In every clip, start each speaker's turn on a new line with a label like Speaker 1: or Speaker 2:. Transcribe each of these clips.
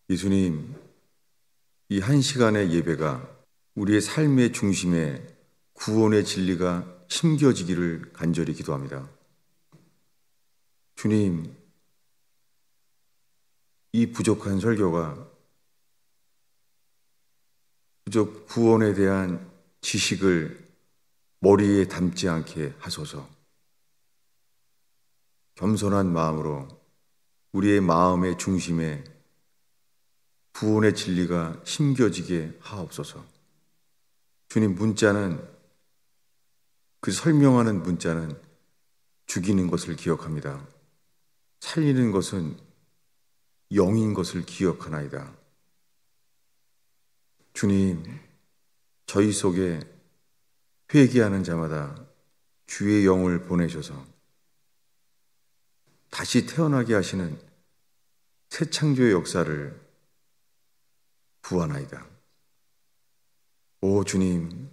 Speaker 1: 예수님, 이 한 시간의 예배가 우리의 삶의 중심에 구원의 진리가 심겨지기를 간절히 기도합니다. 주님, 이 부족한 설교가 그저 구원에 대한 지식을 머리에 담지 않게 하소서. 겸손한 마음으로 우리의 마음의 중심에 구원의 진리가 심겨지게 하옵소서. 주님, 그 설명하는 문자는 죽이는 것을 기억합니다. 살리는 것은 영인 것을 기억하나이다. 주님, 저희 속에 회개하는 자마다 주의 영을 보내셔서 다시 태어나게 하시는 새 창조의 역사를 구하나이다. 오 주님,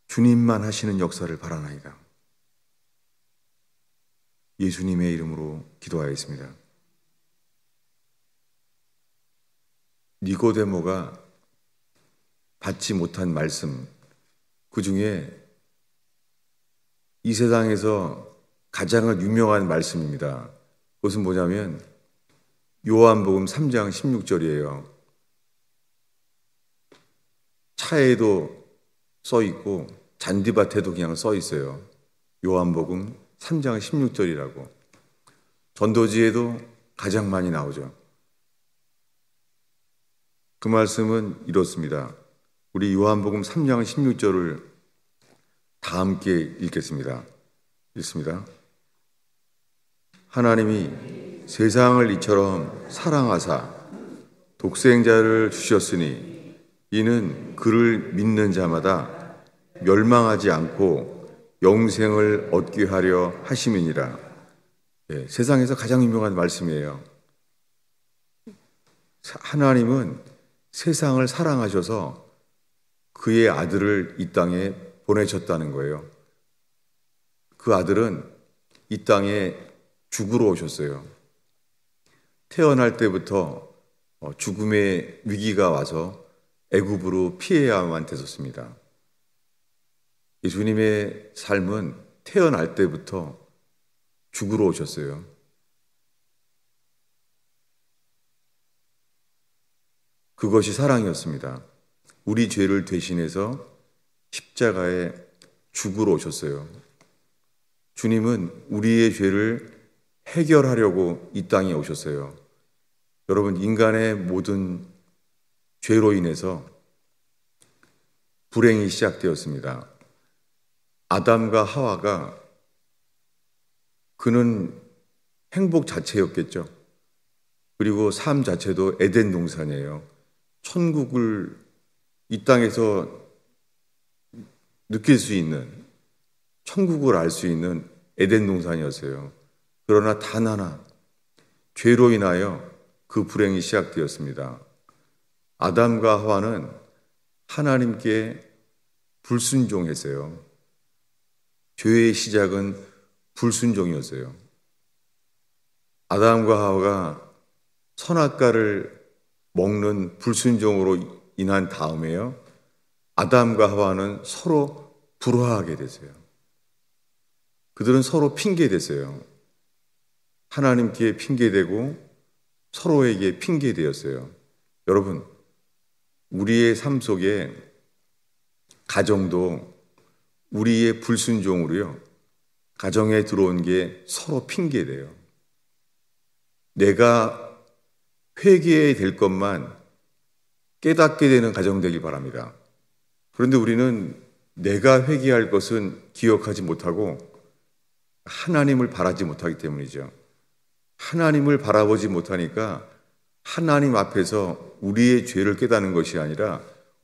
Speaker 1: 주님만 하시는 역사를 바라나이다. 예수님의 이름으로 기도하였습니다. 니고데모가 받지 못한 말씀, 그 중에 이 세상에서 가장 유명한 말씀입니다. 그것은 뭐냐면 요한복음 3장 16절이에요. 차에도 써 있고 잔디밭에도 그냥 써 있어요. 요한복음 3장 16절이라고. 전도지에도 가장 많이 나오죠. 그 말씀은 이렇습니다. 우리 요한복음 3장 16절을 다 함께 읽겠습니다. 읽습니다. 하나님이 세상을 이처럼 사랑하사 독생자를 주셨으니 이는 그를 믿는 자마다 멸망하지 않고 영생을 얻게 하려 하심이니라. 세상에서 가장 유명한 말씀이에요. 하나님은 세상을 사랑하셔서 그의 아들을 이 땅에 보내셨다는 거예요. 그 아들은 이 땅에 죽으러 오셨어요. 태어날 때부터 죽음의 위기가 와서 애굽으로 피해야만 됐었습니다. 예수님의 삶은 태어날 때부터 죽으러 오셨어요. 그것이 사랑이었습니다. 우리 죄를 대신해서 십자가에 죽으러 오셨어요. 주님은 우리의 죄를 해결하려고 이 땅에 오셨어요. 여러분, 인간의 모든 죄로 인해서 불행이 시작되었습니다. 아담과 하와가 그는 행복 자체였겠죠. 그리고 삶 자체도 에덴 동산이에요. 천국을 이 땅에서 느낄 수 있는, 천국을 알 수 있는 에덴 동산이었어요. 그러나 단 하나, 죄로 인하여 그 불행이 시작되었습니다. 아담과 하와는 하나님께 불순종했어요. 죄의 시작은 불순종이었어요. 아담과 하와가 선악과를 먹는 불순종으로 인한 다음에요, 아담과 하와는 서로 불화하게 됐어요. 그들은 서로 핑계댔어요. 하나님께 핑계대고 서로에게 핑계되었어요. 여러분, 우리의 삶 속에 가정도 우리의 불순종으로요, 가정에 들어온 게 서로 핑계대요. 내가 회개해야 될 것만 깨닫게 되는 가정 되길 바랍니다. 그런데 우리는 내가 회개할 것은 기억하지 못하고 하나님을 바라지 못하기 때문이죠. 하나님을 바라보지 못하니까 하나님 앞에서 우리의 죄를 깨닫는 것이 아니라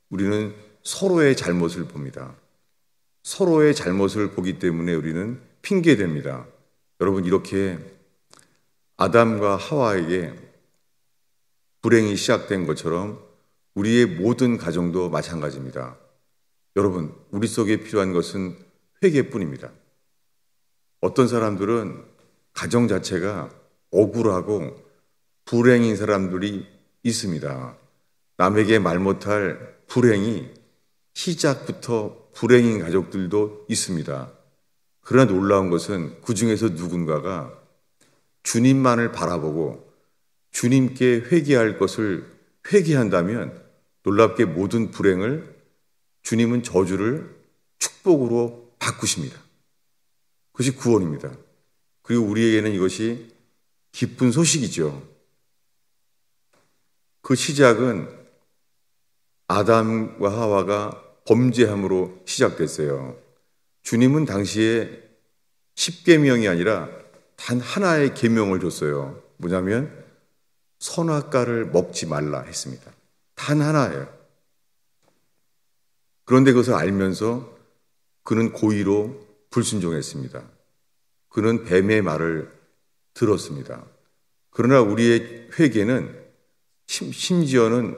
Speaker 1: 우리는 서로의 잘못을 봅니다. 서로의 잘못을 보기 때문에 우리는 핑계댑니다. 여러분, 이렇게 아담과 하와에게 불행이 시작된 것처럼 우리의 모든 가정도 마찬가지입니다. 여러분, 우리 속에 필요한 것은 회개뿐입니다. 어떤 사람들은 가정 자체가 억울하고 불행인 사람들이 있습니다. 남에게 말 못할 불행이 시작부터 불행인 가족들도 있습니다. 그러나 놀라운 것은 그 중에서 누군가가 주님만을 바라보고 주님께 회개할 것을 회개한다면 놀랍게 모든 불행을 주님은 저주를 축복으로 바꾸십니다. 그것이 구원입니다. 그리고 우리에게는 이것이 기쁜 소식이죠. 그 시작은 아담과 하와가 범죄함으로 시작됐어요. 주님은 당시에 10계명이 아니라 단 하나의 계명을 줬어요. 뭐냐면 선악과를 먹지 말라 했습니다. 단 하나예요. 그런데 그것을 알면서 그는 고의로 불순종했습니다. 그는 뱀의 말을 들었습니다. 그러나 우리의 회개는 심지어는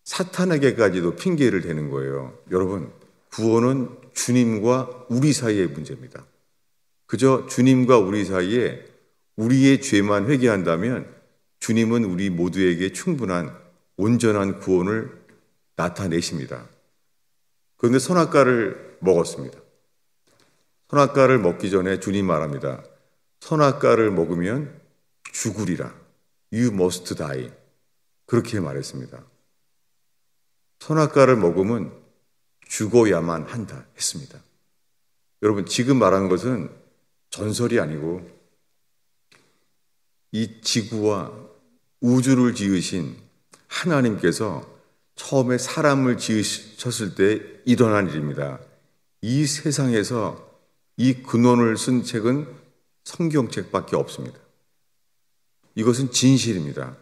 Speaker 1: 사탄에게까지도 핑계를 대는 거예요. 여러분, 구원은 주님과 우리 사이의 문제입니다. 그저 주님과 우리 사이에 우리의 죄만 회개한다면 주님은 우리 모두에게 충분한 온전한 구원을 나타내십니다. 그런데 선악과를 먹었습니다. 선악과를 먹기 전에 주님 말합니다. 선악과를 먹으면 죽으리라. You must die. 그렇게 말했습니다. 선악과를 먹으면 죽어야만 한다 했습니다. 여러분, 지금 말한 것은 전설이 아니고 이 지구와 우주를 지으신 하나님께서 처음에 사람을 지으셨을 때 일어난 일입니다. 이 세상에서 이 근원을 쓴 책은 성경책밖에 없습니다. 이것은 진실입니다.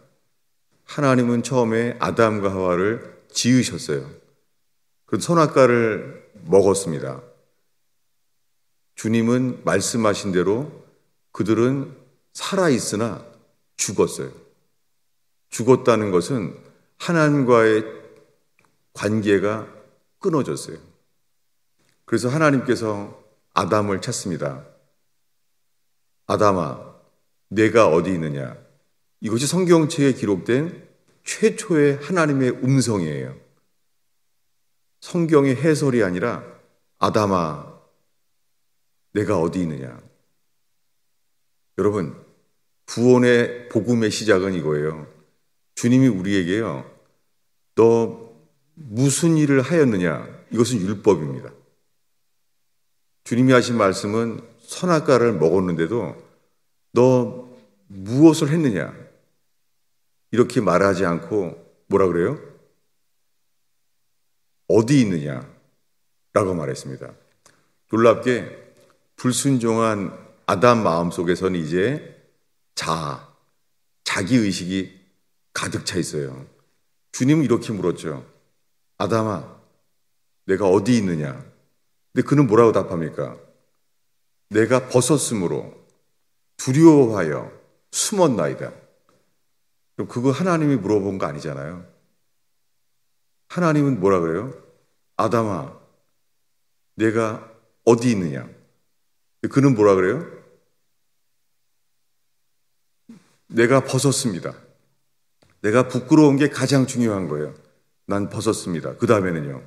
Speaker 1: 하나님은 처음에 아담과 하와를 지으셨어요. 그 선악과를 먹었습니다. 주님은 말씀하신 대로 그들은 살아있으나 죽었어요. 죽었다는 것은 하나님과의 관계가 끊어졌어요. 그래서 하나님께서 아담을 찾습니다. 아담아, 내가 어디 있느냐? 이것이 성경책에 기록된 최초의 하나님의 음성이에요. 성경의 해설이 아니라 아담아, 내가 어디 있느냐? 여러분, 구원의 복음의 시작은 이거예요. 주님이 우리에게요, 너 무슨 일을 하였느냐? 이것은 율법입니다. 주님이 하신 말씀은 선악과를 먹었는데도 너 무엇을 했느냐? 이렇게 말하지 않고 뭐라 그래요? 어디 있느냐? 라고 말했습니다. 놀랍게 불순종한 아담 마음속에서는 이제 자기의식이 가득 차 있어요. 주님은 이렇게 물었죠. 아담아, 내가 어디 있느냐? 근데 그는 뭐라고 답합니까? 내가 벗었으므로 두려워하여 숨었나이다. 그럼 그거 하나님이 물어본 거 아니잖아요. 하나님은 뭐라 그래요? 아담아, 내가 어디 있느냐? 그는 뭐라 그래요? 내가 벗었습니다. 내가 부끄러운 게 가장 중요한 거예요. 난 벗었습니다. 그 다음에는요.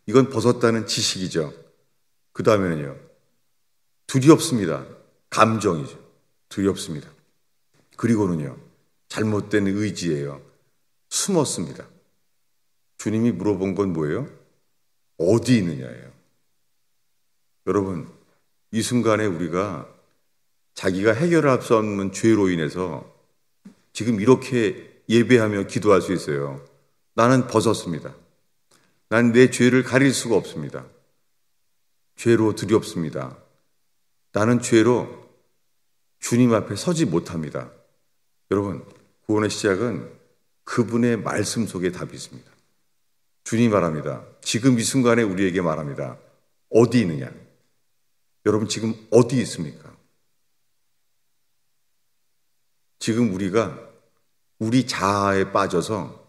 Speaker 1: 이건 벗었다는 지식이죠. 그 다음에는요. 두렵습니다. 감정이죠. 두렵습니다. 그리고는요. 잘못된 의지예요. 숨었습니다. 주님이 물어본 건 뭐예요? 어디 있느냐예요. 여러분, 이 순간에 우리가 자기가 해결할 수 없는 죄로 인해서 지금 이렇게 예배하며 기도할 수 있어요. 나는 벗었습니다. 난 내 죄를 가릴 수가 없습니다. 죄로 두렵습니다. 나는 죄로 주님 앞에 서지 못합니다. 여러분, 구원의 시작은 그분의 말씀 속에 답이 있습니다. 주님이 말합니다. 지금 이 순간에 우리에게 말합니다. 어디 있느냐? 여러분, 지금 어디 있습니까? 지금 우리가 우리 자아에 빠져서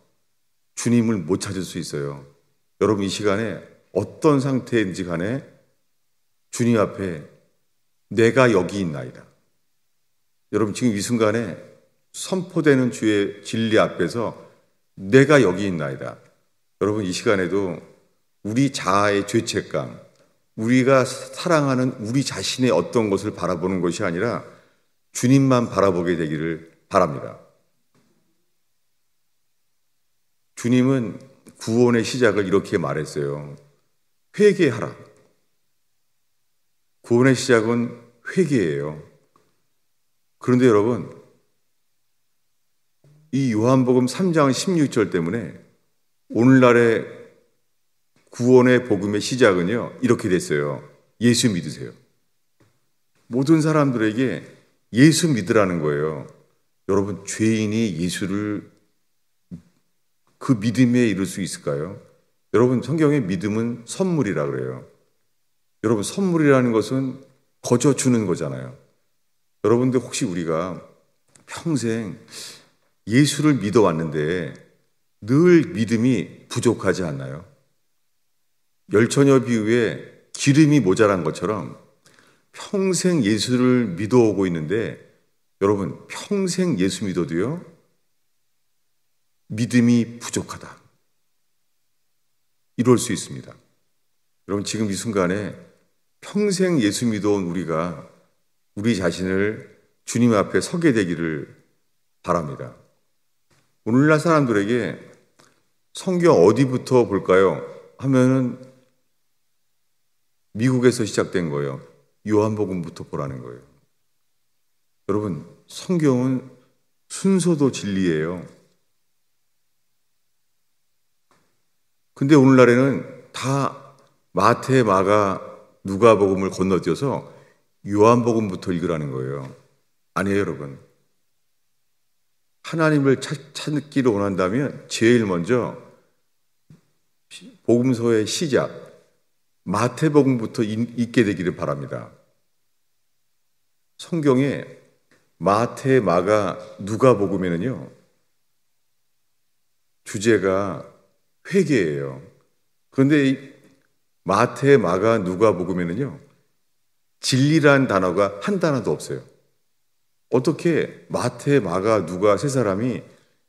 Speaker 1: 주님을 못 찾을 수 있어요. 여러분, 이 시간에 어떤 상태인지 간에 주님 앞에 내가 여기 있나이다. 여러분, 지금 이 순간에 선포되는 주의 진리 앞에서 내가 여기 있나이다. 여러분, 이 시간에도 우리 자아의 죄책감, 우리가 사랑하는 우리 자신의 어떤 것을 바라보는 것이 아니라 주님만 바라보게 되기를 바랍니다. 주님은 구원의 시작을 이렇게 말했어요. 회개하라. 구원의 시작은 회개예요. 그런데 여러분, 이 요한복음 3장 16절 때문에 오늘날의 구원의 복음의 시작은요, 이렇게 됐어요. 예수 믿으세요. 모든 사람들에게 예수 믿으라는 거예요. 여러분, 죄인이 예수를 그 믿음에 이를 수 있을까요? 여러분, 성경의 믿음은 선물이라 그래요. 여러분, 선물이라는 것은 거저 주는 거잖아요. 여러분들 혹시 우리가 평생 예수를 믿어왔는데 늘 믿음이 부족하지 않나요? 열처녀 비유에 기름이 모자란 것처럼 평생 예수를 믿어오고 있는데 여러분, 평생 예수 믿어도요, 믿음이 부족하다. 이럴 수 있습니다. 여러분, 지금 이 순간에 평생 예수 믿어온 우리가 우리 자신을 주님 앞에 서게 되기를 바랍니다. 오늘날 사람들에게 성경 어디부터 볼까요? 하면은 미국에서 시작된 거예요. 요한복음부터 보라는 거예요. 여러분, 성경은 순서도 진리예요. 근데 오늘날에는 다 마태, 마가, 누가복음을 건너뛰어서 요한복음부터 읽으라는 거예요. 아니에요, 여러분. 하나님을 찾기를 원한다면 제일 먼저 복음서의 시작, 마태복음부터 읽게 되기를 바랍니다. 성경에 마태, 마가, 누가복음에는요, 주제가 회개예요. 그런데 이 마태, 마가, 누가복음에는요, 진리란 단어가 한 단어도 없어요. 어떻게 마태, 마가, 누가 세 사람이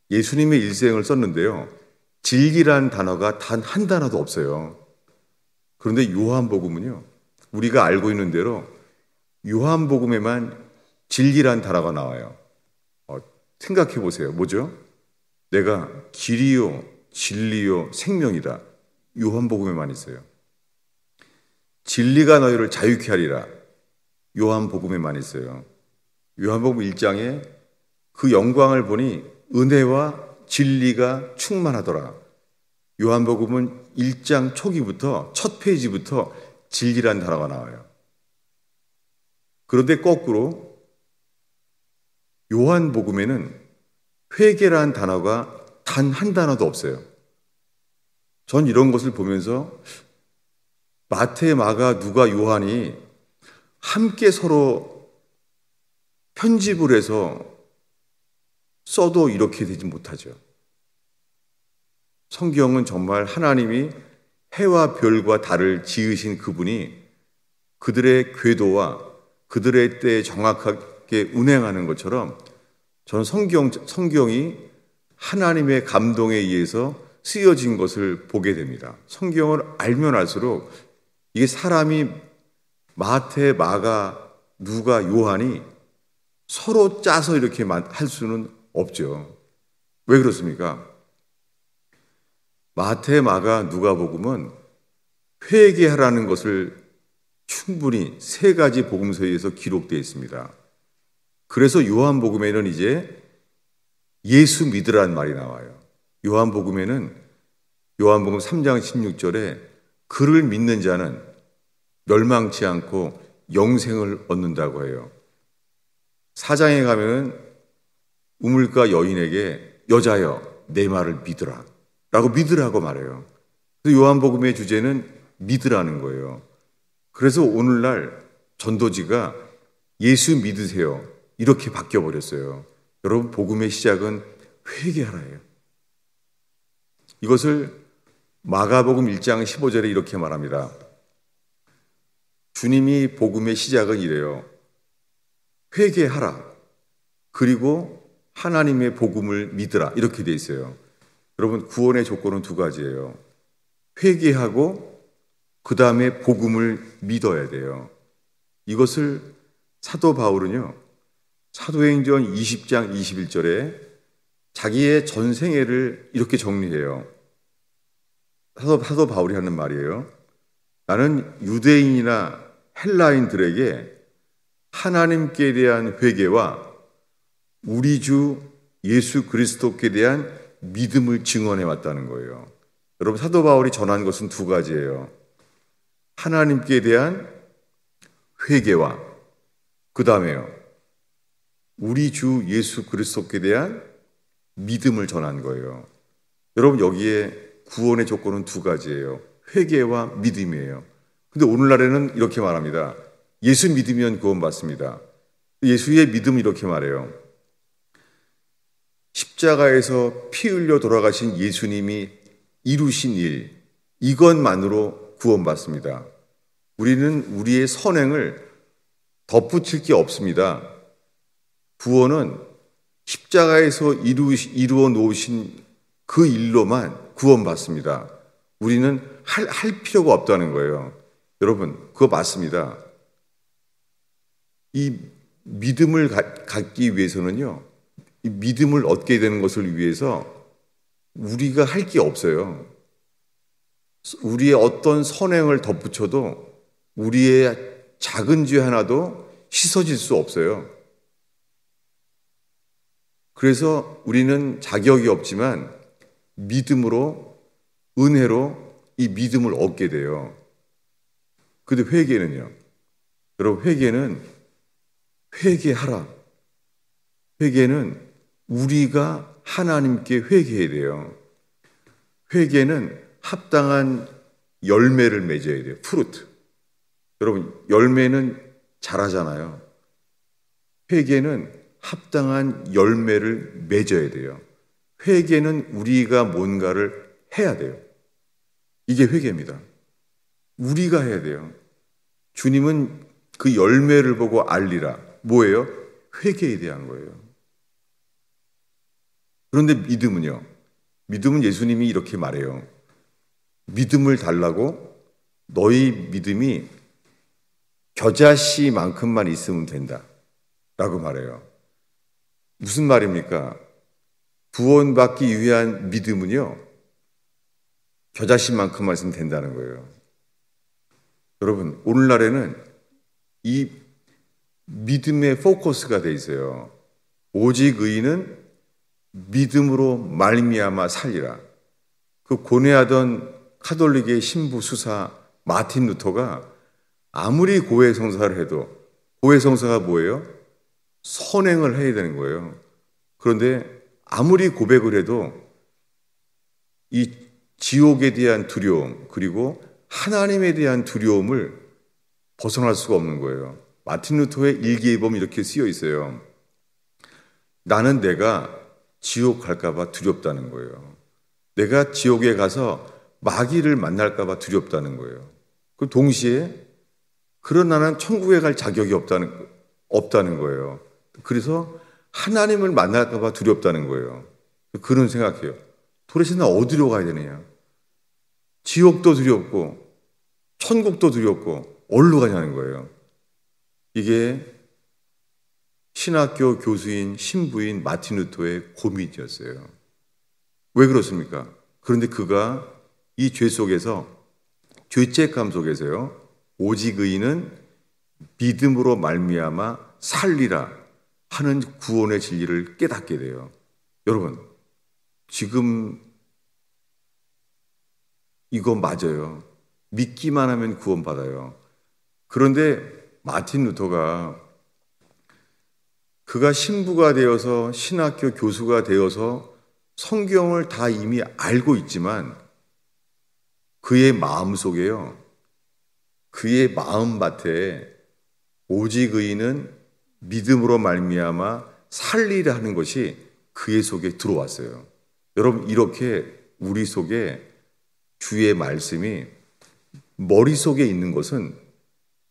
Speaker 1: 예수님의 일생을 썼는데요, 진리란 단어가 단 한 단어도 없어요. 그런데 요한복음은요, 우리가 알고 있는 대로 요한복음에만 진리란 단어가 나와요. 생각해 보세요. 뭐죠? 내가 길이요, 진리요, 생명이다. 요한복음에만 있어요. 진리가 너희를 자유케 하리라. 요한복음에만 있어요. 요한복음 1장에 그 영광을 보니 은혜와 진리가 충만하더라. 요한복음은 1장 초기부터 첫 페이지부터 진리란 단어가 나와요. 그런데 거꾸로 요한복음에는 회개란 단어가 단 한 단어도 없어요. 전 이런 것을 보면서 마태, 마가, 누가, 요한이 함께 서로 편집을 해서 써도 이렇게 되지 못하죠. 성경은 정말 하나님이 해와 별과 달을 지으신 그분이 그들의 궤도와 그들의 때에 정확하게 운행하는 것처럼 저는 성경이 하나님의 감동에 의해서 쓰여진 것을 보게 됩니다. 성경을 알면 알수록 이게 사람이 마태, 마가, 누가, 요한이 서로 짜서 이렇게 할 수는 없죠. 왜 그렇습니까? 마태, 마가, 누가복음은 회개하라는 것을 충분히 세 가지 복음서에서 기록되어 있습니다. 그래서 요한복음에는 이제 예수 믿으라는 말이 나와요. 요한복음에는 요한복음 3장 16절에 그를 믿는 자는 멸망치 않고 영생을 얻는다고 해요. 4장에 가면 우물가 여인에게 여자여 내 말을 믿으라 라고 믿으라고 말해요. 그래서 요한복음의 주제는 믿으라는 거예요. 그래서 오늘날 전도지가 예수 믿으세요 이렇게 바뀌어버렸어요. 여러분, 복음의 시작은 회개하라예요. 이것을 마가복음 1장 15절에 이렇게 말합니다. 주님이 복음의 시작은 이래요. 회개하라. 그리고 하나님의 복음을 믿으라 이렇게 돼 있어요. 여러분, 구원의 조건은 두 가지예요. 회개하고 그 다음에 복음을 믿어야 돼요. 이것을 사도 바울은요, 사도행전 20장 21절에 자기의 전생애를 이렇게 정리해요. 사도 바울이 하는 말이에요. 나는 유대인이나 헬라인들에게 하나님께 대한 회개와 우리 주 예수 그리스도께 대한 믿음을 증언해 왔다는 거예요. 여러분, 사도 바울이 전한 것은 두 가지예요. 하나님께 대한 회개와 그 다음에요, 우리 주 예수 그리스도께 대한 믿음을 전한 거예요. 여러분, 여기에 구원의 조건은 두 가지예요. 회개와 믿음이에요. 근데 오늘날에는 이렇게 말합니다. 예수 믿으면 구원받습니다. 예수의 믿음은 이렇게 말해요. 십자가에서 피 흘려 돌아가신 예수님이 이루신 일, 이것만으로 구원받습니다. 우리는 우리의 선행을 덧붙일 게 없습니다. 구원은 십자가에서 이루어 놓으신 그 일로만 구원받습니다. 우리는 할 필요가 없다는 거예요. 여러분, 그거 맞습니다. 이 믿음을 갖기 위해서는요, 이 믿음을 얻게 되는 것을 위해서 우리가 할 게 없어요. 우리의 어떤 선행을 덧붙여도 우리의 작은 죄 하나도 씻어질 수 없어요. 그래서 우리는 자격이 없지만 믿음으로, 은혜로 이 믿음을 얻게 돼요. 근데 회개는요, 여러분, 회개는 회개하라. 회개는 우리가 하나님께 회개해야 돼요. 회개는 합당한 열매를 맺어야 돼요. 프루트. 여러분, 열매는 자라잖아요. 회개는 합당한 열매를 맺어야 돼요. 회개는 우리가 뭔가를 해야 돼요. 이게 회개입니다. 우리가 해야 돼요. 주님은 그 열매를 보고 알리라. 뭐예요? 회개에 대한 거예요. 그런데 믿음은요? 믿음은 예수님이 이렇게 말해요. 믿음을 달라고 너희 믿음이 겨자씨만큼만 있으면 된다 라고 말해요. 무슨 말입니까? 구원받기 위한 믿음은요, 겨자씨만큼만 있으면 된다는 거예요. 여러분, 오늘날에는 이 믿음의 포커스가 돼 있어요. 오직 의인은 믿음으로 말미암아 살리라. 그 고뇌하던 카톨릭의 신부 수사 마틴 루터가 아무리 고해성사를 해도, 고해성사가 뭐예요? 선행을 해야 되는 거예요. 그런데 아무리 고백을 해도 이 지옥에 대한 두려움, 그리고 하나님에 대한 두려움을 벗어날 수가 없는 거예요. 마틴 루터의 일기에 보면 이렇게 쓰여 있어요. 나는 내가 지옥 갈까 봐 두렵다는 거예요. 내가 지옥에 가서 마귀를 만날까 봐 두렵다는 거예요. 그 동시에 그런 나는 천국에 갈 자격이 없다는 거예요. 그래서 하나님을 만날까 봐 두렵다는 거예요. 그런 생각해요. 도대체 나 어디로 가야 되느냐? 지옥도 두렵고 천국도 두렵고 어디로 가냐는 거예요. 이게 신학교 교수인 신부인 마틴 루터의 고민이었어요. 왜 그렇습니까? 그런데 그가 이 죄 속에서, 죄책감 속에서요, 오직 의인은 믿음으로 말미암아 살리라 하는 구원의 진리를 깨닫게 돼요. 여러분, 지금 이거 맞아요. 믿기만 하면 구원받아요. 그런데 마틴 루터가 그가 신부가 되어서 신학교 교수가 되어서 성경을 다 이미 알고 있지만 그의 마음속에요, 그의 마음밭에 오직 의인은 믿음으로 말미암아 살리라 하는 것이 그의 속에 들어왔어요. 여러분, 이렇게 우리 속에 주의 말씀이 머릿속에 있는 것은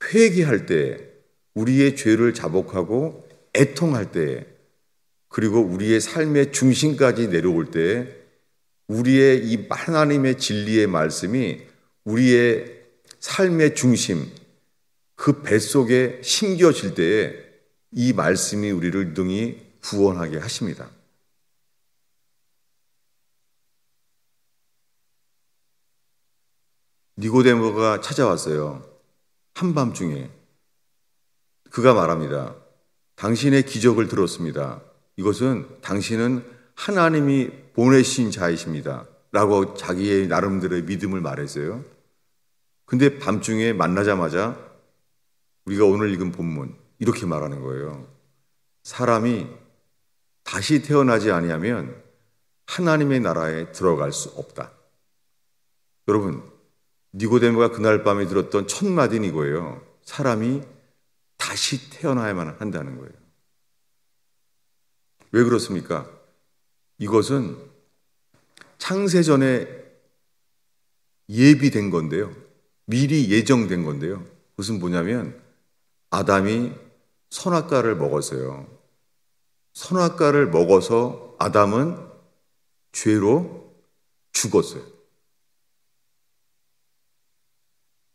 Speaker 1: 회개할 때, 우리의 죄를 자복하고 애통할 때, 그리고 우리의 삶의 중심까지 내려올 때 우리의 이 하나님의 진리의 말씀이 우리의 삶의 중심, 그 뱃속에 심겨질 때에 이 말씀이 우리를 능히 구원하게 하십니다. 니고데모가 찾아왔어요. 한밤중에. 그가 말합니다. 당신의 기적을 들었습니다. 이것은 당신은 하나님이 보내신 자이십니다. 라고 자기의 나름대로의 믿음을 말했어요. 근데 밤중에 만나자마자 우리가 오늘 읽은 본문 이렇게 말하는 거예요. 사람이 다시 태어나지 아니하면 하나님의 나라에 들어갈 수 없다. 여러분, 니고데모가 그날 밤에 들었던 첫 마디는 이거예요. 사람이 다시 태어나야만 한다는 거예요. 왜 그렇습니까? 이것은 창세전에 예비된 건데요. 미리 예정된 건데요. 그것은 뭐냐면 아담이 선악과를 먹었어요. 선악과를 먹어서 아담은 죄로 죽었어요.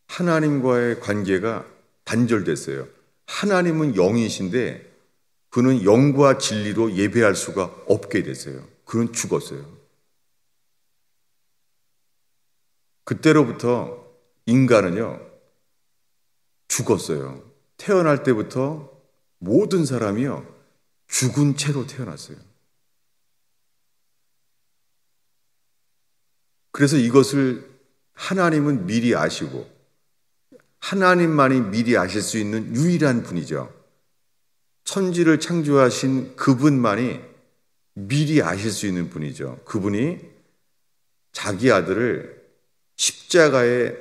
Speaker 1: 하나님과의 관계가 단절됐어요. 하나님은 영이신데 그는 영과 진리로 예배할 수가 없게 됐어요. 그는 죽었어요. 그때로부터 인간은요, 죽었어요. 태어날 때부터 모든 사람이요, 죽은 채로 태어났어요. 그래서 이것을 하나님은 미리 아시고, 하나님만이 미리 아실 수 있는 유일한 분이죠. 천지를 창조하신 그분만이 미리 아실 수 있는 분이죠. 그분이 자기 아들을 십자가에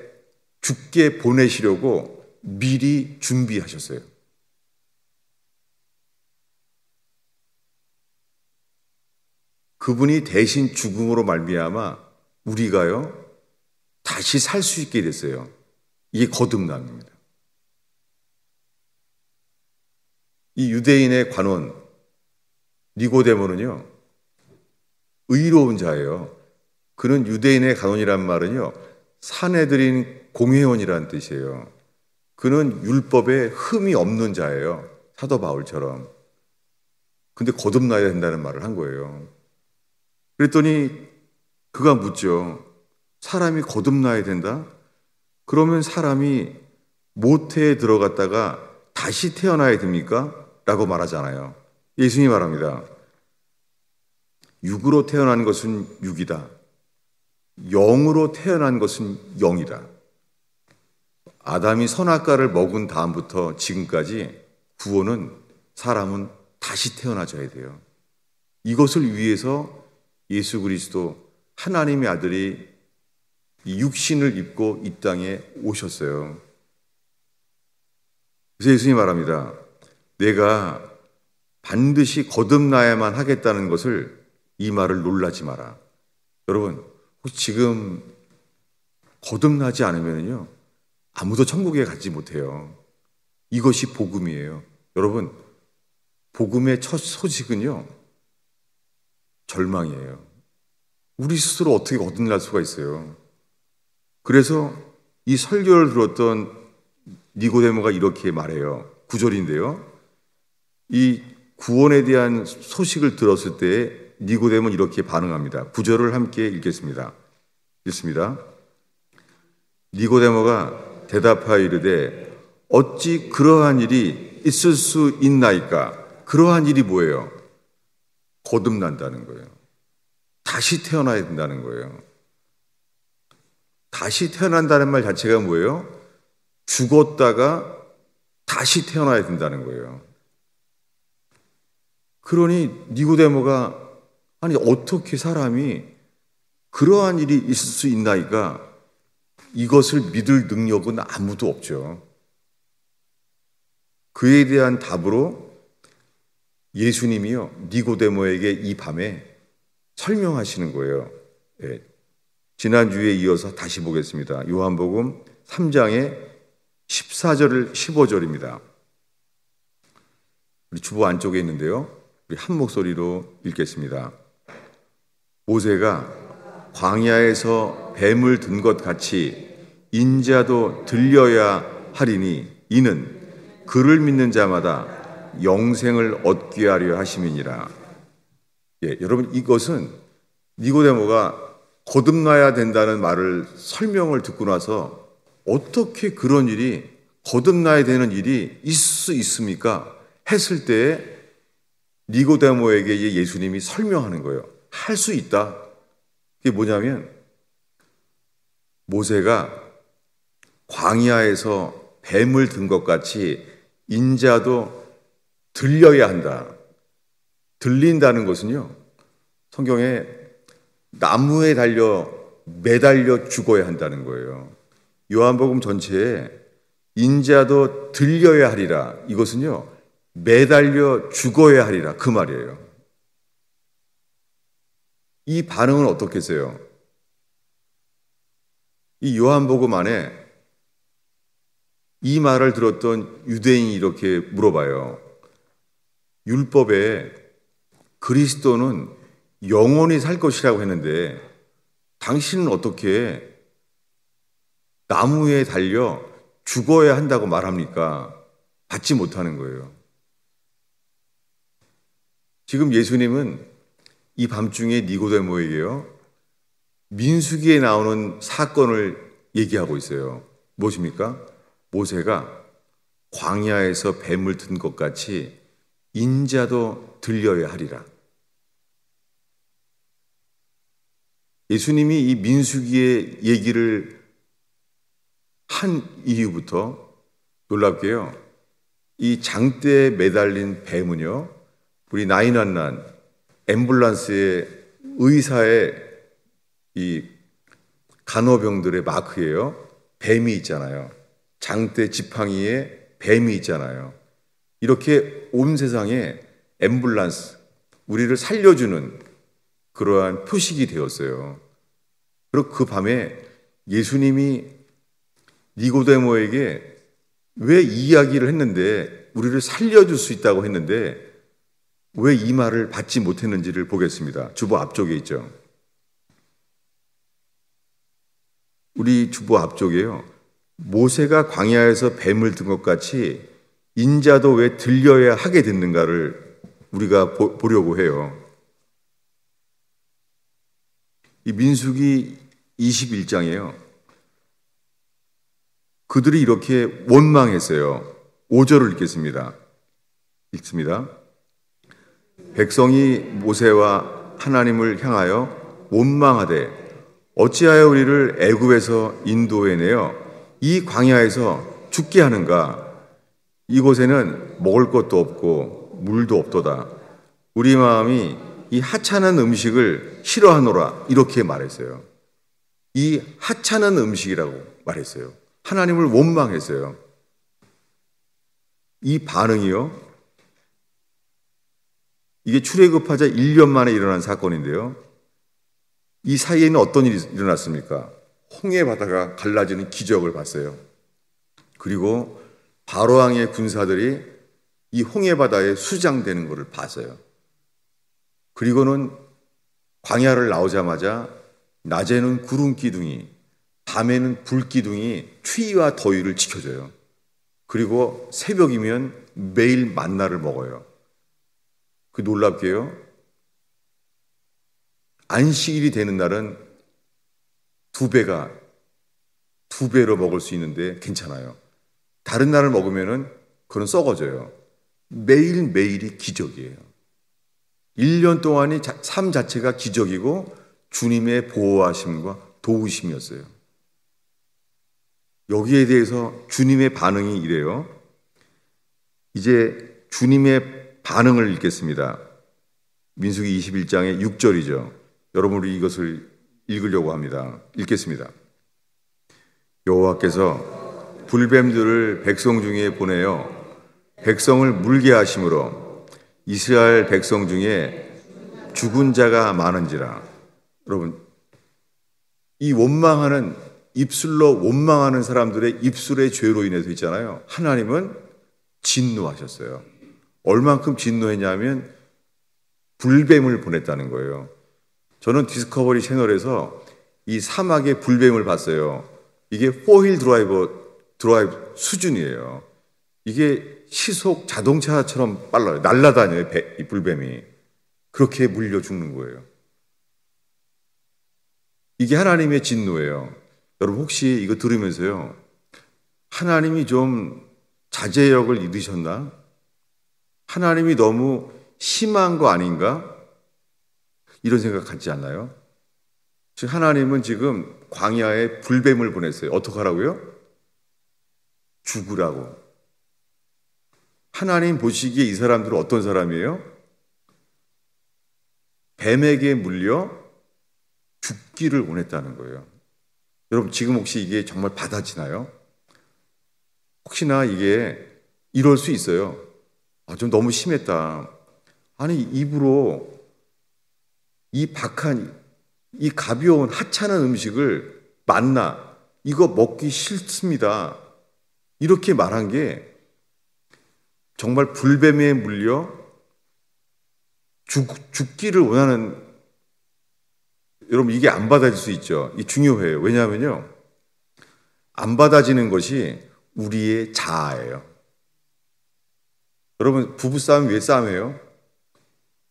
Speaker 1: 죽게 보내시려고 미리 준비하셨어요. 그분이 대신 죽음으로 말미암아 우리가요 다시 살 수 있게 됐어요. 이게 거듭남입니다. 이 유대인의 관원 니고데모는요 의로운 자예요. 그는 유대인의 관원이란 말은요 사내들인 공회원이라는 뜻이에요. 그는 율법에 흠이 없는 자예요. 사도 바울처럼. 근데 거듭나야 된다는 말을 한 거예요. 그랬더니 그가 묻죠. 사람이 거듭나야 된다? 그러면 사람이 모태에 들어갔다가 다시 태어나야 됩니까? 라고 말하잖아요. 예수님이 말합니다. 육으로 태어난 것은 육이다. 영으로 태어난 것은 영이다. 아담이 선악과를 먹은 다음부터 지금까지 구원은 사람은 다시 태어나줘야 돼요. 이것을 위해서 예수 그리스도 하나님의 아들이 이 육신을 입고 이 땅에 오셨어요. 그래서 예수님이 말합니다. 내가 반드시 거듭나야만 하겠다는 것을 이 말을 놀라지 마라. 여러분, 혹시 지금 거듭나지 않으면요 아무도 천국에 가지 못해요. 이것이 복음이에요. 여러분, 복음의 첫 소식은요 절망이에요. 우리 스스로 어떻게 거듭날 수가 있어요? 그래서 이 설교를 들었던 니고데모가 이렇게 말해요. 9절인데요. 이 구원에 대한 소식을 들었을 때 니고데모는 이렇게 반응합니다. 9절을 함께 읽겠습니다. 읽습니다. 니고데모가 대답하여 이르되 어찌 그러한 일이 있을 수 있나이까? 그러한 일이 뭐예요? 거듭난다는 거예요. 다시 태어나야 된다는 거예요. 다시 태어난다는 말 자체가 뭐예요? 죽었다가 다시 태어나야 된다는 거예요. 그러니 니고데모가 아니 어떻게 사람이 그러한 일이 있을 수 있나이까? 이것을 믿을 능력은 아무도 없죠. 그에 대한 답으로 예수님이요 니고데모에게 이 밤에 설명하시는 거예요. 네. 지난주에 이어서 다시 보겠습니다. 요한복음 3장의 14절 15절입니다. 우리 주보 안쪽에 있는데요. 우리 한 목소리로 읽겠습니다. 모세가 광야에서 뱀을 든 것 같이 인자도 들려야 하리니 이는 그를 믿는 자마다 영생을 얻게 하려 하심이니라. 여러분, 이것은 니고데모가 거듭나야 된다는 말을 설명을 듣고 나서 어떻게 그런 일이, 거듭나야 되는 일이 있을 수 있습니까? 했을 때 니고데모에게 예수님이 설명하는 거예요. 할 수 있다. 그게 뭐냐면 모세가 광야에서 뱀을 든 것 같이 인자도 들려야 한다. 들린다는 것은요, 성경에 나무에 매달려 죽어야 한다는 거예요. 요한복음 전체에 인자도 들려야 하리라. 이것은요, 매달려 죽어야 하리라. 그 말이에요. 이 반응은 어떻겠어요? 이 요한복음 안에 이 말을 들었던 유대인이 이렇게 물어봐요. 율법에 그리스도는 영원히 살 것이라고 했는데 당신은 어떻게 나무에 달려 죽어야 한다고 말합니까? 받지 못하는 거예요. 지금 예수님은 이 밤중에 니고데모에게요, 민수기에 나오는 사건을 얘기하고 있어요. 무엇입니까? 모세가 광야에서 뱀을 든 것 같이 인자도 들려야 하리라. 예수님이 이 민수기의 얘기를 한 이후부터 놀랍게요, 이 장대에 매달린 뱀은요, 우리 911 앰뷸런스의 의사의 이 간호병들의 마크예요. 뱀이 있잖아요. 장대 지팡이에 뱀이 있잖아요. 이렇게 온 세상에 앰뷸런스, 우리를 살려주는 그러한 표식이 되었어요. 그리고 그 밤에 예수님이 니고데모에게 왜 이 이야기를 했는데, 우리를 살려줄 수 있다고 했는데 왜 이 말을 받지 못했는지를 보겠습니다. 주보 앞쪽에 있죠. 우리 주보 앞쪽에요, 모세가 광야에서 뱀을 든 것 같이 인자도 왜 들려야 하게 됐는가를 우리가 보려고 해요. 이 민수기 21장이에요. 그들이 이렇게 원망했어요. 5절을 읽겠습니다. 읽습니다. 백성이 모세와 하나님을 향하여 원망하되 어찌하여 우리를 애굽에서 인도해내어 이 광야에서 죽게 하는가? 이곳에는 먹을 것도 없고 물도 없도다. 우리 마음이 이 하찮은 음식을 싫어하노라. 이렇게 말했어요. 이 하찮은 음식이라고 말했어요. 하나님을 원망했어요. 이 반응이요, 이게 출애굽하자 1년 만에 일어난 사건인데요, 이 사이에는 어떤 일이 일어났습니까? 홍해 바다가 갈라지는 기적을 봤어요. 그리고 바로 왕의 군사들이 이 홍해 바다에 수장되는 것을 봤어요. 그리고는 광야를 나오자마자 낮에는 구름 기둥이, 밤에는 불 기둥이 추위와 더위를 지켜줘요. 그리고 새벽이면 매일 만나를 먹어요. 그 놀랍게요, 안식일이 되는 날은 두 배로 먹을 수 있는데 괜찮아요. 다른 날을 먹으면은 그건 썩어져요. 매일매일이 기적이에요. 1년 동안이 삶 자체가 기적이고 주님의 보호하심과 도우심이었어요. 여기에 대해서 주님의 반응이 이래요. 이제 주님의 반응을 읽겠습니다. 민수기 21장의 6절이죠. 여러분, 우리 이것을 읽으려고 합니다. 읽겠습니다. 여호와께서 불뱀들을 백성 중에 보내어 백성을 물게 하심으로 이스라엘 백성 중에 죽은 자가 많은지라. 여러분, 이 원망하는, 입술로 원망하는 사람들의 입술의 죄로 인해서 있잖아요, 하나님은 진노하셨어요. 얼만큼 진노했냐면 불뱀을 보냈다는 거예요. 저는 디스커버리 채널에서 이 사막의 불뱀을 봤어요. 이게 4휠 드라이브 수준이에요. 이게 시속 자동차처럼 빨라요. 날아다녀요, 이 불뱀이. 그렇게 물려 죽는 거예요. 이게 하나님의 진노예요. 여러분 혹시 이거 들으면서요, 하나님이 좀 자제력을 잃으셨나? 하나님이 너무 심한 거 아닌가? 이런 생각 갖지 않나요? 즉 하나님은 지금 광야에 불뱀을 보냈어요. 어떻게 하라고요? 죽으라고. 하나님 보시기에 이 사람들은 어떤 사람이에요? 뱀에게 물려 죽기를 원했다는 거예요. 여러분 지금 혹시 이게 정말 받아지나요? 혹시나 이게 이럴 수 있어요. 좀 너무 심했다. 아니 입으로 이 박한, 이 가벼운 하찮은 음식을 만나 이거 먹기 싫습니다. 이렇게 말한 게 정말 불뱀에 물려 죽기를 원하는, 여러분 이게 안 받아질 수 있죠. 이게 중요해요. 왜냐하면요, 안 받아지는 것이 우리의 자아예요. 여러분 부부싸움 왜 싸움해요?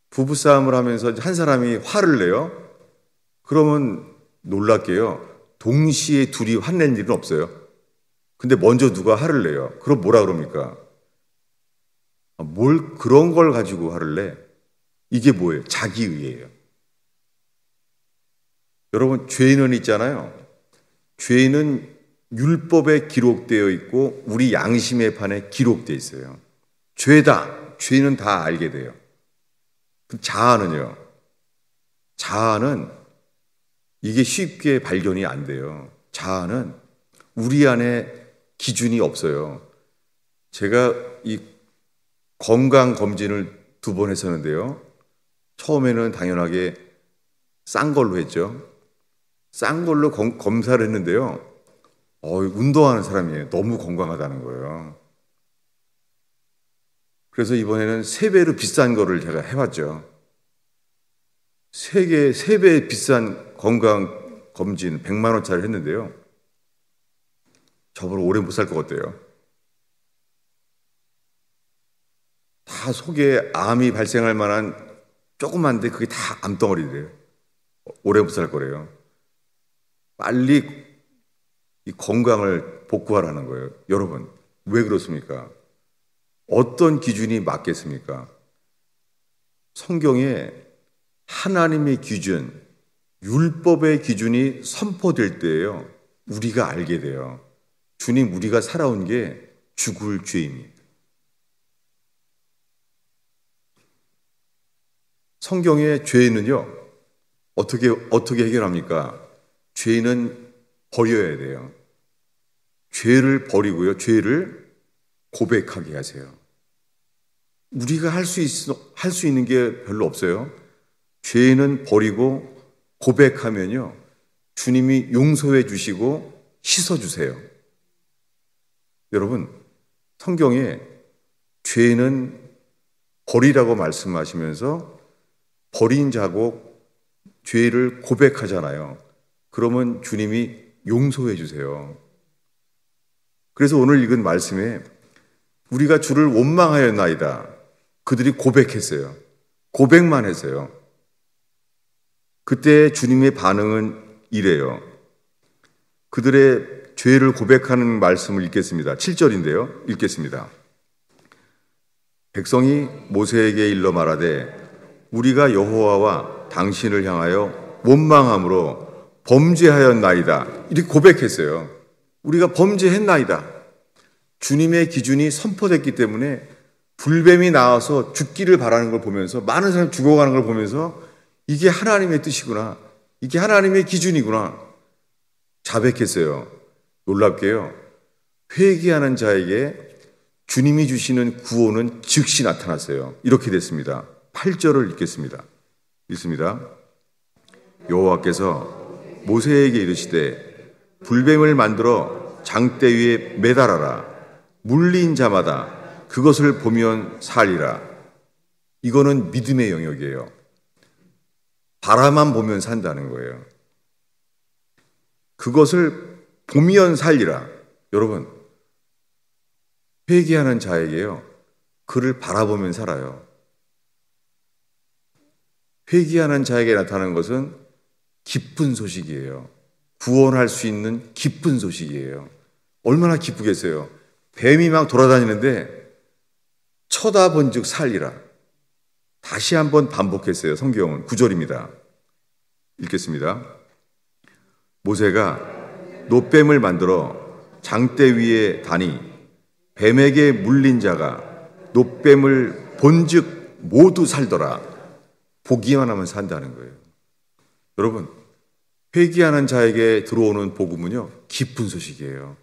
Speaker 1: 부부싸움을 하면서 한 사람이 화를 내요. 그러면 놀랍게요, 동시에 둘이 화낸 일은 없어요. 근데 먼저 누가 화를 내요. 그럼 뭐라 그럽니까? 뭘 그런 걸 가지고 화를 내? 이게 뭐예요? 자기의예요. 여러분 죄는 있잖아요. 죄는 율법에 기록되어 있고 우리 양심의 판에 기록되어 있어요. 죄다. 죄는 다 알게 돼요. 자아는요. 자아는 이게 쉽게 발견이 안 돼요. 자아는 우리 안에 기준이 없어요. 제가 이 건강검진을 2번 했었는데요. 처음에는 당연하게 싼 걸로 했죠. 싼 걸로 검사를 했는데요. 운동하는 사람이에요. 너무 건강하다는 거예요. 그래서 이번에는 3배로 비싼 거를 제가 해봤죠. 3배 비싼 건강검진 100만 원짜리 했는데요. 저보다 오래 못 살 것 같아요. 다 속에 암이 발생할 만한 조그만데 그게 다 암덩어리래요. 오래 못 살 거래요. 빨리 이 건강을 복구하라는 거예요. 여러분, 왜 그렇습니까? 어떤 기준이 맞겠습니까? 성경에 하나님의 기준, 율법의 기준이 선포될 때예요. 우리가 알게 돼요. 주님, 우리가 살아온 게 죽을 죄입니다. 성경의 죄는요, 어떻게 해결합니까? 죄는 버려야 돼요. 죄를 버리고요, 죄를 고백하게 하세요. 우리가 할 수 있는 게 별로 없어요. 죄는 버리고 고백하면요, 주님이 용서해 주시고 씻어 주세요. 여러분, 성경에 죄는 버리라고 말씀하시면서 버린 자고 죄를 고백하잖아요. 그러면 주님이 용서해 주세요. 그래서 오늘 읽은 말씀에 우리가 주를 원망하였나이다. 그들이 고백했어요. 고백만 했어요. 그때 주님의 반응은 이래요. 그들의 죄를 고백하는 말씀을 읽겠습니다. 7절인데요. 읽겠습니다. 백성이 모세에게 일러 말하되 우리가 여호와와 당신을 향하여 원망함으로 범죄하였나이다. 이렇게 고백했어요. 우리가 범죄했나이다. 주님의 기준이 선포됐기 때문에 불뱀이 나와서 죽기를 바라는 걸 보면서, 많은 사람이 죽어가는 걸 보면서 이게 하나님의 뜻이구나, 이게 하나님의 기준이구나 자백했어요. 놀랍게요, 회개하는 자에게 주님이 주시는 구원은 즉시 나타났어요. 이렇게 됐습니다. 8절을 읽겠습니다. 읽습니다. 여호와께서 모세에게 이르시되 불뱀을 만들어 장대 위에 매달아라. 물린 자마다 그것을 보면 살리라. 이거는 믿음의 영역이에요. 바라만 보면 산다는 거예요. 그것을 보면 살리라. 여러분, 회개하는 자에게요, 그를 바라보면 살아요. 회개하는 자에게 나타나는 것은 기쁜 소식이에요. 구원할 수 있는 기쁜 소식이에요. 얼마나 기쁘겠어요. 뱀이 막 돌아다니는데 쳐다본 즉 살리라. 다시 한번 반복했어요. 성경은 9절입니다. 읽겠습니다. 모세가 놋뱀을 만들어 장대 위에 다니 뱀에게 물린 자가 놋뱀을 본즉 모두 살더라. 보기만 하면 산다는 거예요. 여러분, 회개하는 자에게 들어오는 복음은요, 기쁜 소식이에요.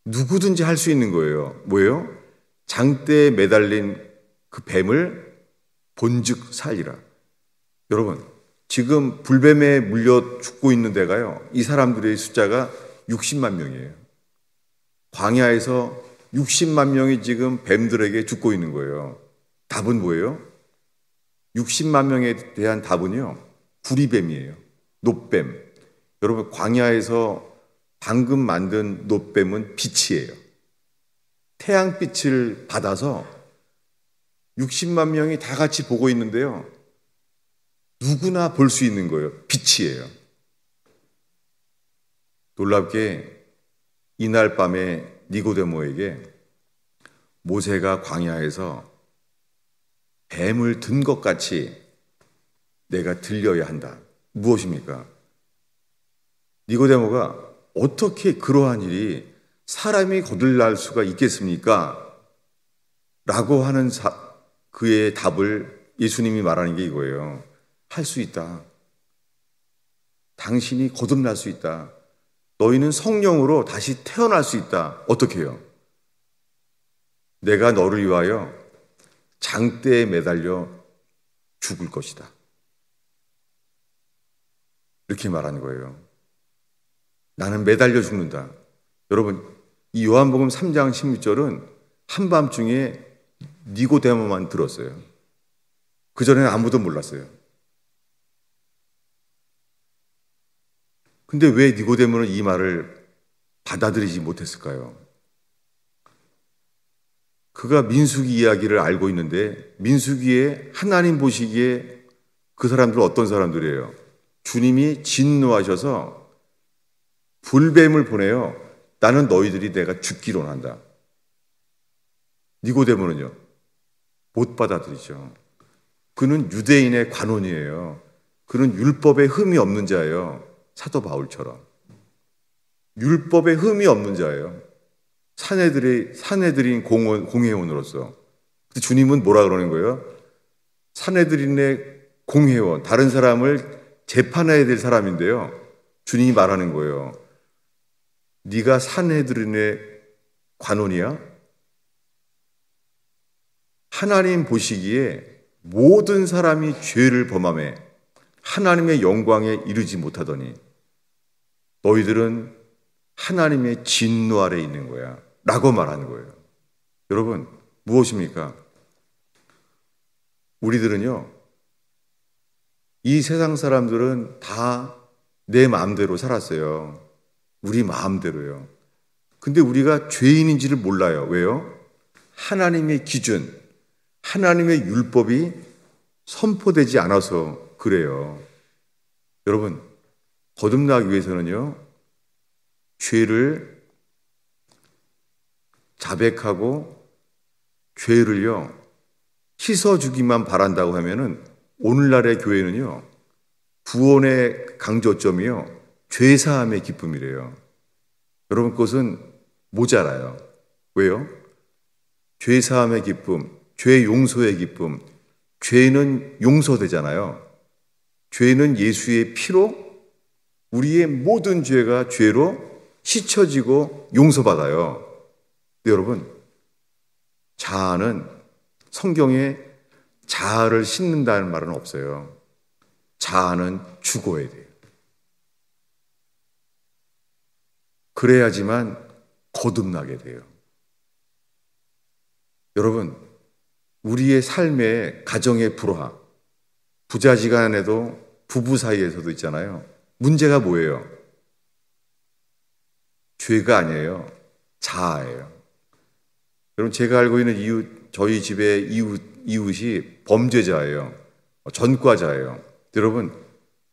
Speaker 1: 누구든지 할 수 있는 거예요. 뭐예요? 장대에 매달린 그 뱀을 본즉 살리라. 여러분, 지금 불뱀에 물려 죽고 있는 데가요, 이 사람들의 숫자가 60만 명이에요. 광야에서 60만 명이 지금 뱀들에게 죽고 있는 거예요. 답은 뭐예요? 60만 명에 대한 답은요, 구리뱀이에요. 놋뱀. 여러분, 광야에서 방금 만든 놋뱀은 빛이에요. 태양빛을 받아서 60만 명이 다 같이 보고 있는데요, 누구나 볼 수 있는 거예요. 빛이에요. 놀랍게 이날 밤에 니고데모에게 모세가 광야에서 뱀을 든 것 같이 내가 들려야 한다. 무엇입니까? 니고데모가 어떻게 그러한 일이 사람이 거들날 수가 있겠습니까? 라고 하는 그의 답을 예수님이 말하는 게 이거예요. 할 수 있다. 당신이 거듭날 수 있다. 너희는 성령으로 다시 태어날 수 있다. 어떻게 해요? 내가 너를 위하여 장대에 매달려 죽을 것이다. 이렇게 말하는 거예요. 나는 매달려 죽는다. 여러분, 이 요한복음 3장 16절은 한밤중에 니고데모만 들었어요. 그전에는 아무도 몰랐어요. 근데 왜 니고데모는 이 말을 받아들이지 못했을까요? 그가 민수기 이야기를 알고 있는데, 민수기에 하나님 보시기에 그 사람들은 어떤 사람들이에요? 주님이 진노하셔서 불뱀을 보내요. 나는 너희들이 내가 죽기로 한다. 니고데모는요, 못 받아들이죠. 그는 유대인의 관원이에요. 그는 율법에 흠이 없는 자예요. 사도 바울처럼 율법에 흠이 없는 자예요. 산헤드린 공회원으로서. 근데 주님은 뭐라 그러는 거예요? 산헤드린의 공회원, 다른 사람을 재판해야 될 사람인데요, 주님이 말하는 거예요. 네가 산헤드린의 관원이야? 하나님 보시기에 모든 사람이 죄를 범하며 하나님의 영광에 이르지 못하더니 너희들은 하나님의 진노 아래 있는 거야 라고 말하는 거예요. 여러분, 무엇입니까? 우리들은요, 이 세상 사람들은 다 내 마음대로 살았어요. 우리 마음대로요. 근데 우리가 죄인인지를 몰라요. 왜요? 하나님의 기준, 하나님의 율법이 선포되지 않아서 그래요. 여러분, 거듭나기 위해서는요, 죄를 자백하고 죄를요 씻어주기만 바란다고 하면은, 오늘날의 교회는요, 구원의 강조점이요 죄사함의 기쁨이래요. 여러분, 그것은 모자라요. 왜요? 죄사함의 기쁨, 죄 용서의 기쁨. 죄는 용서되잖아요. 죄는 예수의 피로 우리의 모든 죄가 죄로 씻혀지고 용서받아요. 근데 여러분, 자아는, 성경에 자아를 씻는다는 말은 없어요. 자아는 죽어야 돼요. 그래야지만 거듭나게 돼요. 여러분, 우리의 삶의 가정의 불화, 부자지간에도 부부 사이에서도 있잖아요. 문제가 뭐예요? 죄가 아니에요. 자아예요. 여러분, 제가 알고 있는 저희 집의 이웃이 범죄자예요. 전과자예요. 여러분,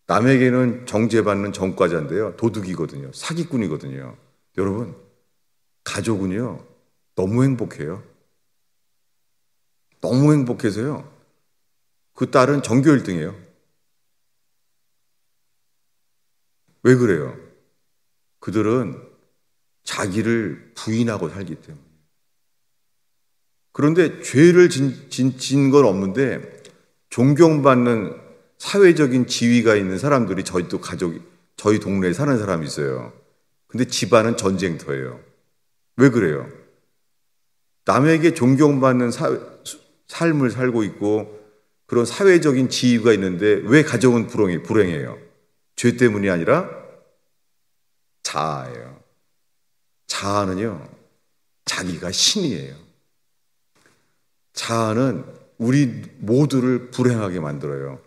Speaker 1: 남에게는 정죄받는 전과자인데요. 도둑이거든요. 사기꾼이거든요. 여러분, 가족은요, 너무 행복해요. 너무 행복해서요. 그 딸은 전교 1등이에요. 왜 그래요? 그들은 자기를 부인하고 살기 때문에. 그런데 죄를 진 건 없는데 존경받는 사회적인 지위가 있는 사람들이 저희 동네에 사는 사람이 있어요. 근데 집안은 전쟁터예요. 왜 그래요? 남에게 존경받는 삶을 살고 있고 그런 사회적인 지위가 있는데 왜 가정은 불행해요? 죄 때문이 아니라 자아예요. 자아는요, 자기가 신이에요. 자아는 우리 모두를 불행하게 만들어요.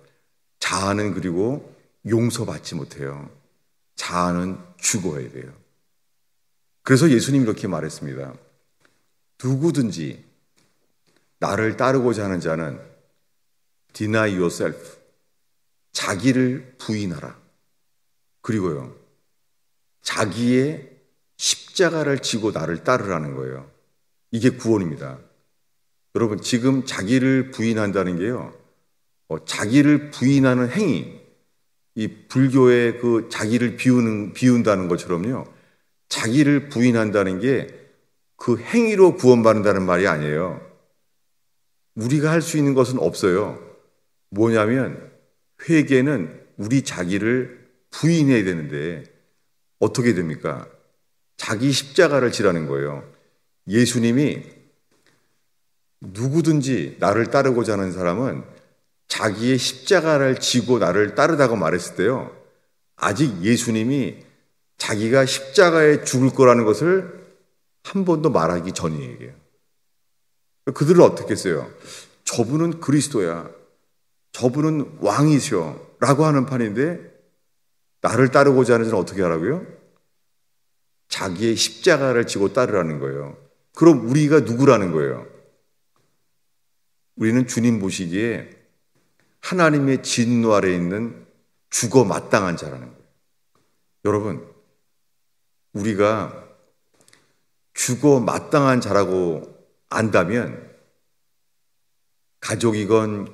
Speaker 1: 자아는 그리고 용서받지 못해요. 자아는 죽어야 돼요. 그래서 예수님이 이렇게 말했습니다. 누구든지 나를 따르고자 하는 자는 deny yourself, 자기를 부인하라. 그리고요, 자기의 십자가를 지고 나를 따르라는 거예요. 이게 구원입니다. 여러분, 지금 자기를 부인한다는 게요, 자기를 부인하는 행위, 이 불교의 그 자기를 비운다는 것처럼요, 자기를 부인한다는 게 그 행위로 구원받는다는 말이 아니에요. 우리가 할 수 있는 것은 없어요. 뭐냐면 회개는 우리 자기를 부인해야 되는데 어떻게 됩니까? 자기 십자가를 지라는 거예요. 예수님이 누구든지 나를 따르고자 하는 사람은 자기의 십자가를 지고 나를 따르다고 말했을 때요, 아직 예수님이 자기가 십자가에 죽을 거라는 것을 한 번도 말하기 전이에요. 그들은 어떻게 했어요? 저분은 그리스도야, 저분은 왕이셔 라고 하는 판인데 나를 따르고자 하는 자는 어떻게 하라고요? 자기의 십자가를 지고 따르라는 거예요. 그럼 우리가 누구라는 거예요? 우리는 주님 보시기에 하나님의 진노 아래에 있는 죽어 마땅한 자라는 거예요. 여러분, 우리가 죽어 마땅한 자라고 안다면 가족이건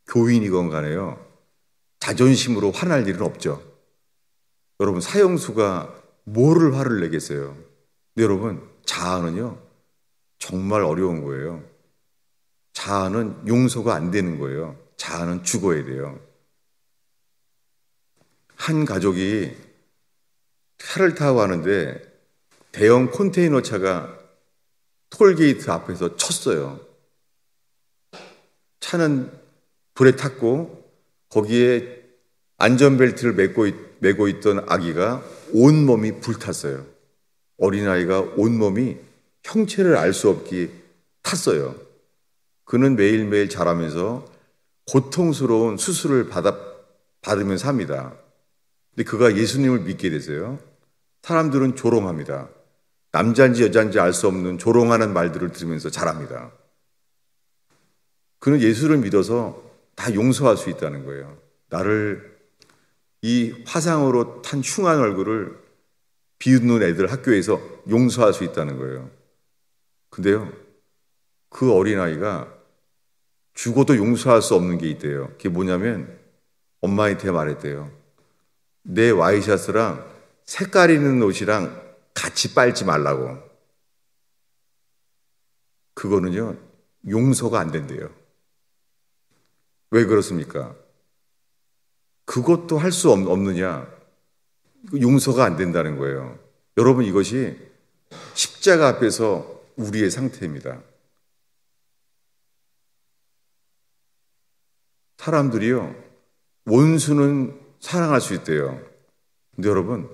Speaker 1: 교인이건 간에요, 자존심으로 화날 일은 없죠. 여러분, 사형수가 뭐를 화를 내겠어요? 근데 여러분, 자아는요, 정말 어려운 거예요. 자아는 용서가 안 되는 거예요. 자아는 죽어야 돼요. 한 가족이 차를 타고 가는데 대형 컨테이너 차가 톨게이트 앞에서 쳤어요. 차는 불에 탔고 거기에 안전벨트를 메고 있던 아기가 온몸이 불탔어요. 어린아이가 온몸이 형체를 알 수 없게 탔어요. 그는 매일매일 자라면서 고통스러운 수술을 받으면서 삽니다. 근데 그가 예수님을 믿게 됐어요. 사람들은 조롱합니다. 남자인지 여자인지 알 수 없는 조롱하는 말들을 들으면서 자랍니다. 그는 예수를 믿어서 다 용서할 수 있다는 거예요. 나를 이 화상으로 탄 흉한 얼굴을 비웃는 애들 학교에서 용서할 수 있다는 거예요. 근데요, 그 어린아이가 죽어도 용서할 수 없는 게 있대요. 그게 뭐냐면 엄마한테 말했대요. 내 와이셔츠랑 색깔 있는 옷이랑 같이 빨지 말라고. 그거는요, 용서가 안 된대요. 왜 그렇습니까? 그것도 할 수 없느냐? 용서가 안 된다는 거예요. 여러분, 이것이 십자가 앞에서 우리의 상태입니다. 사람들이요, 원수는 사랑할 수 있대요. 근데 여러분,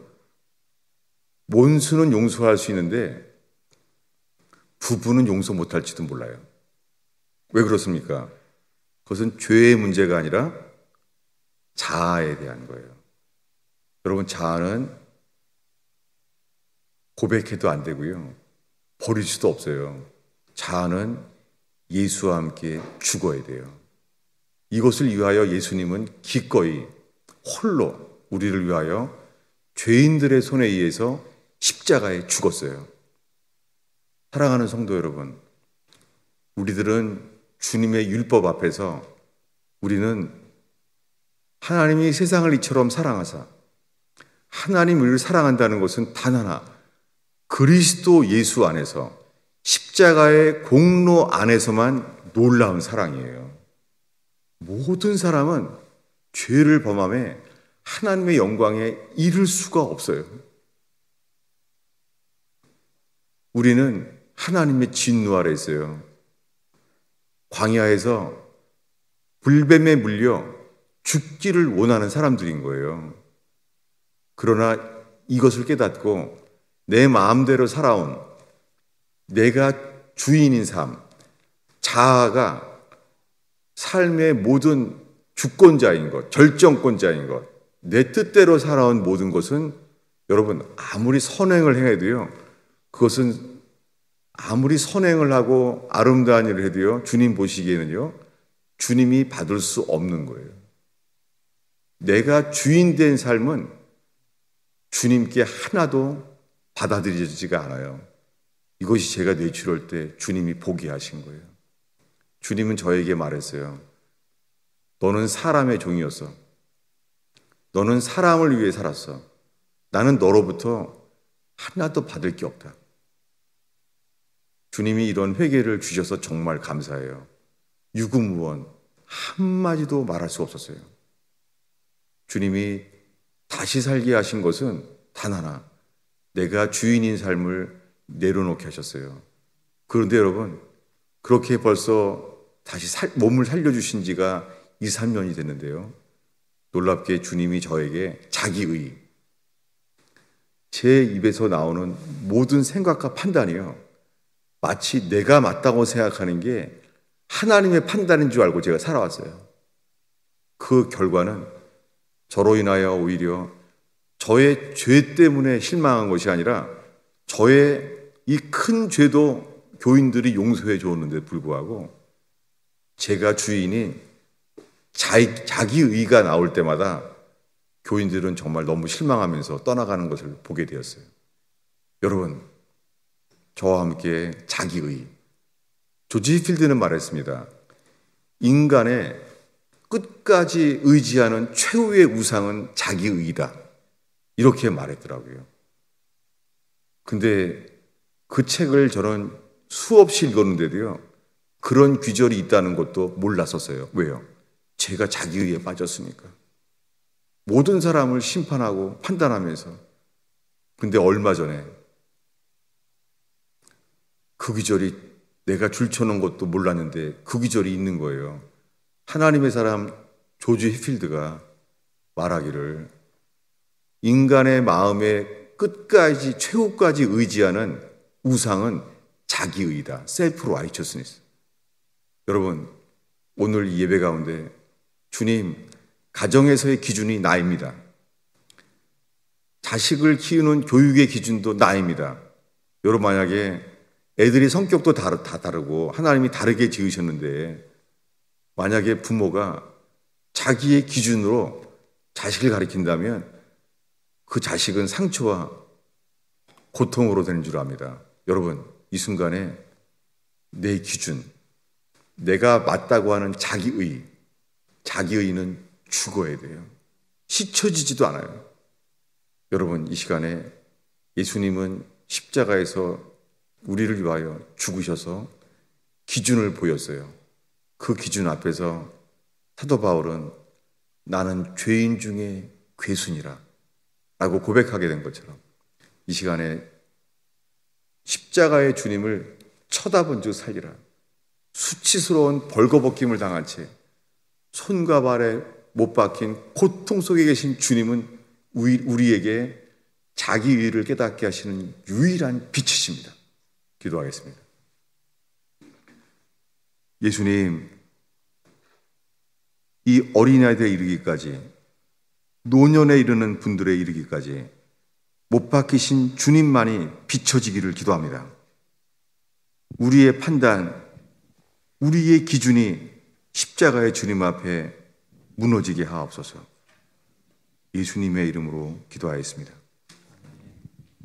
Speaker 1: 원수는 용서할 수 있는데 부부는 용서 못할지도 몰라요. 왜 그렇습니까? 그것은 죄의 문제가 아니라 자아에 대한 거예요. 여러분, 자아는 고백해도 안 되고요. 버릴 수도 없어요. 자아는 예수와 함께 죽어야 돼요. 이것을 위하여 예수님은 기꺼이 홀로 우리를 위하여 죄인들의 손에 의해서 십자가에 죽었어요. 사랑하는 성도 여러분, 우리들은 주님의 율법 앞에서 우리는 하나님이 세상을 이처럼 사랑하사 하나님 우리를 사랑한다는 것은 단 하나, 그리스도 예수 안에서 십자가의 공로 안에서만 놀라운 사랑이에요. 모든 사람은 죄를 범함에 하나님의 영광에 이를 수가 없어요. 우리는 하나님의 진노 아래 있어요. 광야에서 불뱀에 물려 죽기를 원하는 사람들인 거예요. 그러나 이것을 깨닫고 내 마음대로 살아온 내가 주인인 삶, 자아가 삶의 모든 주권자인 것, 결정권자인 것, 내 뜻대로 살아온 모든 것은 여러분 아무리 선행을 해도요, 그것은 아무리 선행을 하고 아름다운 일을 해도요, 주님 보시기에는요, 주님이 받을 수 없는 거예요. 내가 주인 된 삶은 주님께 하나도 받아들여지지가 않아요. 이것이 제가 뇌출할 때 주님이 보게 하신 거예요. 주님은 저에게 말했어요. 너는 사람의 종이었어. 너는 사람을 위해 살았어. 나는 너로부터 하나도 받을 게 없다. 주님이 이런 회개를 주셔서 정말 감사해요. 유구무원 한마디도 말할 수 없었어요. 주님이 다시 살게 하신 것은 단 하나, 내가 주인인 삶을 내려놓게 하셨어요. 그런데 여러분, 그렇게 벌써 다시 몸을 살려주신 지가 2, 3년이 됐는데요. 놀랍게 주님이 저에게 자기의, 제 입에서 나오는 모든 생각과 판단이요, 마치 내가 맞다고 생각하는 게 하나님의 판단인 줄 알고 제가 살아왔어요. 그 결과는 저로 인하여 오히려 저의 죄 때문에 실망한 것이 아니라 저의 이 큰 죄도 교인들이 용서해 주었는데 불구하고 제가 주인인 자기의가 나올 때마다 교인들은 정말 너무 실망하면서 떠나가는 것을 보게 되었어요. 여러분, 저와 함께 자기의, 조지 필드는 말했습니다. 인간의 끝까지 의지하는 최후의 우상은 자기의다. 이렇게 말했더라고요. 근데 그 책을 저는 수없이 읽었는데도요, 그런 귀절이 있다는 것도 몰랐었어요. 왜요? 제가 자기의에 빠졌으니까. 모든 사람을 심판하고 판단하면서. 근데 얼마 전에 그 귀절이 내가 줄쳐놓은 것도 몰랐는데 그 귀절이 있는 거예요. 하나님의 사람 조지 해필드가 말하기를 인간의 마음의 끝까지 최후까지 의지하는 우상은 자기의다. 셀프 라이처스니스. 여러분, 오늘 이 예배 가운데 주님, 가정에서의 기준이 나입니다. 자식을 키우는 교육의 기준도 나입니다. 여러분, 만약에 애들이 성격도 다 다르고 하나님이 다르게 지으셨는데 만약에 부모가 자기의 기준으로 자식을 가리킨다면 그 자식은 상처와 고통으로 되는 줄 압니다. 여러분, 이 순간에 내 기준, 내가 맞다고 하는 자기의는 죽어야 돼요. 씻혀지지도 않아요. 여러분, 이 시간에 예수님은 십자가에서 우리를 위하여 죽으셔서 기준을 보였어요. 그 기준 앞에서 사도 바울은 나는 죄인 중에 괴순이라 라고 고백하게 된 것처럼 이 시간에 십자가의 주님을 쳐다본 즉 살리라. 수치스러운 벌거벗김을 당한 채 손과 발에 못 박힌 고통 속에 계신 주님은 우리에게 자기 의를 깨닫게 하시는 유일한 빛이십니다. 기도하겠습니다. 예수님, 이 어린아이들에 이르기까지 노년에 이르는 분들에 이르기까지 못 박히신 주님만이 비춰지기를 기도합니다. 우리의 판단, 우리의 기준이 십자가의 주님 앞에 무너지게 하옵소서. 예수님의 이름으로 기도하였습니다.